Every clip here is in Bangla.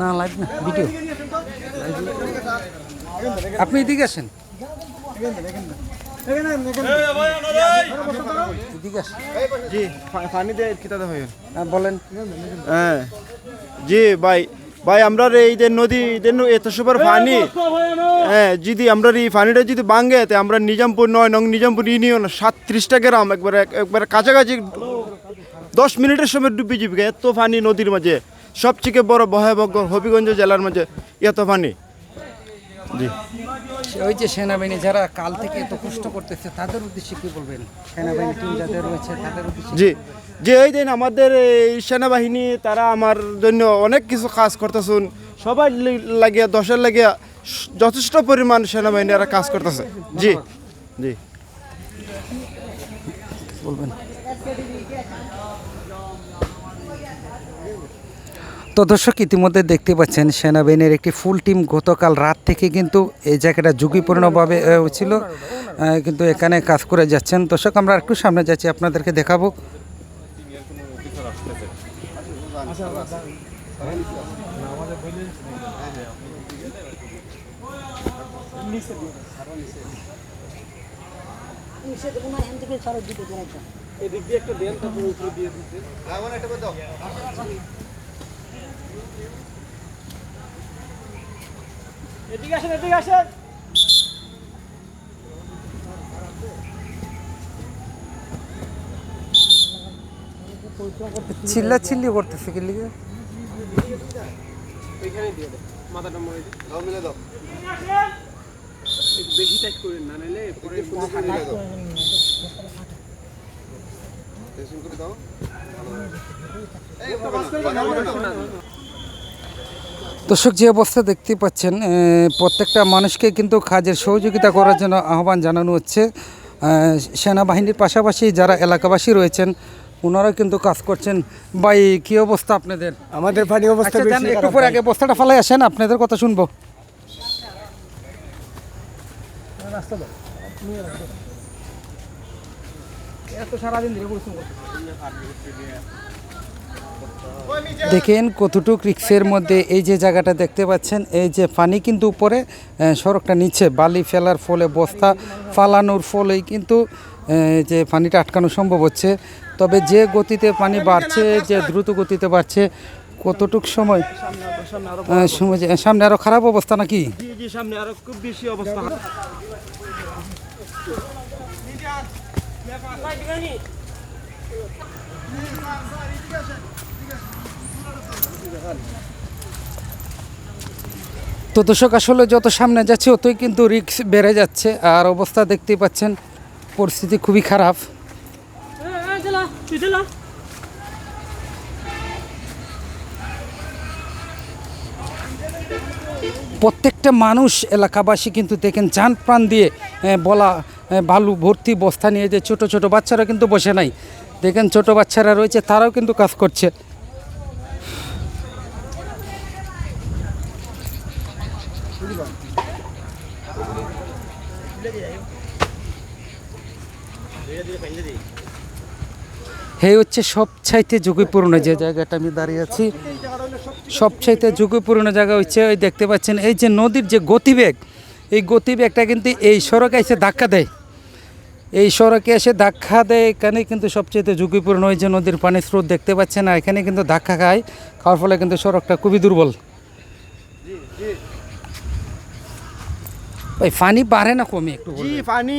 না লাইভ না ভিডিও। আপনি এদিকে আসেন, এদিকে আসেন। জি পানি দিয়ে কিতাতে হয়। বলেন। হ্যাঁ জি ভাই ভাই আমরা এই যে নদী এত সুপার পানি, হ্যাঁ যদি আমরা এই পানিটা যদি ভাঙে তে আমরা নিজামপুর 9 নং নিজামপুর ইউনিয়ন 37টা গ্রাম একবারে কাছাকাছি 10 মিনিটের সময় ডুবে যাবে। এত পানি নদীর মাঝে, সবচেয়ে বড় ভয়াবহ হবিগঞ্জ জেলার মাঝে এত পানি। জি ওই যে সেনাবাহিনী যারা কাল থেকে এত কষ্ট করতেছে তাদের উদ্দেশ্যে কি বলবেন? সেনাবাহিনী টিম যাদের রয়েছে তাদের উদ্দেশ্যে। জি যে এই দিন আমাদের এই সেনাবাহিনী তারা আমার জন্য অনেক কিছু কাজ করতেছেন, সবাই লাগিয়ে দশের লাগিয়ে যথেষ্ট পরিমাণ সেনাবাহিনী এরা কাজ করতেছে। জি জি বলবেন। তো দর্শক ইতিমধ্যে দেখতে পাচ্ছেন সেনাবাহিনীর একটি ফুল টিম গতকাল রাত থেকে কিন্তু এই জায়গাটা ঝুঁকিপূর্ণভাবে ছিল, কিন্তু এখানে কাজ করে যাচ্ছেন। দর্শক আমরা একটু সামনে যাচ্ছি, আপনাদেরকে দেখাবো। এদিকে আসেন, এদিকে আসেন। চিল্লাচিল্লি করতেছে কি লিগে? এইখানে দিয়ে দে, মাথাটা মরে দে। দাও মিলে দাও। বেশি টাইট করেন না, নাইলে পরে শুধু খালি দাও। টেনশন করে দাও। এই বাস করে দাও। দর্শক যে অবস্থা দেখতে পাচ্ছেন, প্রত্যেকটা মানুষকে কিন্তু কাজের সহযোগিতা করার জন্য আহ্বান জানানো হচ্ছে। সেনাবাহিনীর পাশাপাশি যারা এলাকাবাসী রয়েছেন ওনারা কিন্তু কাজ করছেন। ভাই কি অবস্থা আপনাদের? আমাদের পানি অবস্থা আচ্ছা, যান, একটু পরে আগে বস্তাটা ফালাই আসেন, আপনাদের কথা শুনবো। দেখেন কতটুক রিক্সের মধ্যে এই যে জায়গাটা দেখতে পাচ্ছেন, এই যে পানি কিন্তু উপরে, সড়কটা নিচে বালি ফেলার ফলে, বস্তা ফালানোর ফলেই কিন্তু যে পানিটা আটকানো সম্ভব হচ্ছে। তবে যে গতিতে পানি বাড়ছে, যে দ্রুত গতিতে বাড়ছে, কতটুক সময় সামনে আরো খারাপ অবস্থা নাকি? জি জি সামনে আরো খুব বেশি অবস্থা। তো দর্শক আসলে যত সামনে যাচ্ছে অতই কিন্তু রিস্ক বেড়ে যাচ্ছে, আর অবস্থা দেখতেই পাচ্ছেন পরিস্থিতি খুবই খারাপ। প্রত্যেকটা মানুষ এলাকাবাসী কিন্তু দেখেন জান প্রাণ দিয়ে বলা বালু ভর্তি বস্তা নিয়ে, যে ছোট ছোট বাচ্চারা কিন্তু বসে নাই, দেখেন ছোট বাচ্চারা রয়েছে তারাও কিন্তু কাজ করছে। এই হচ্ছে সবচাইতে ঝুঁকিপূর্ণ যে জায়গাটা আমি দাঁড়িয়ে আছি, সবচাইতে ঝুঁকিপূর্ণ জায়গা হচ্ছে ওই দেখতে পাচ্ছেন এই যে নদীর যে গতিবেগ, এই গতিবেগটা কিন্তু এই সড়কে এসে ধাক্কা দেয়, এই সড়কে এসে ধাক্কা দেয়। এখানে কিন্তু সবচাইতে ঝুঁকিপূর্ণ ওই যে নদীর পানির স্রোত দেখতে পাচ্ছেন না, এখানে কিন্তু ধাক্কা খায়, খাওয়ার ফলে কিন্তু সড়কটা খুবই দুর্বল। ওই পানি বাড়ে না কমে একটু? জি পানি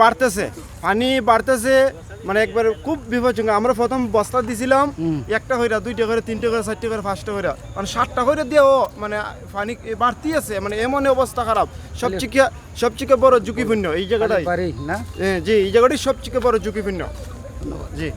বাড়তেছে মানে একবার খুব বিপজ্জনক। আমরা প্রথম বস্তা দিছিলাম একটা কইরা, দুইটা করে, তিনটা করে, চারটা করে, পাঁচটা করে, মানে 7টা করে দিয়েও মানে পানি বাড়তি আছে, মানে এমন অবস্থা খারাপ। সবচেয়ে বড় ঝুঁকিপূর্ণ এই জায়গাটাই না? জি এই জায়গাটাই সবচেয়ে বড় ঝুঁকিপূর্ণ। জি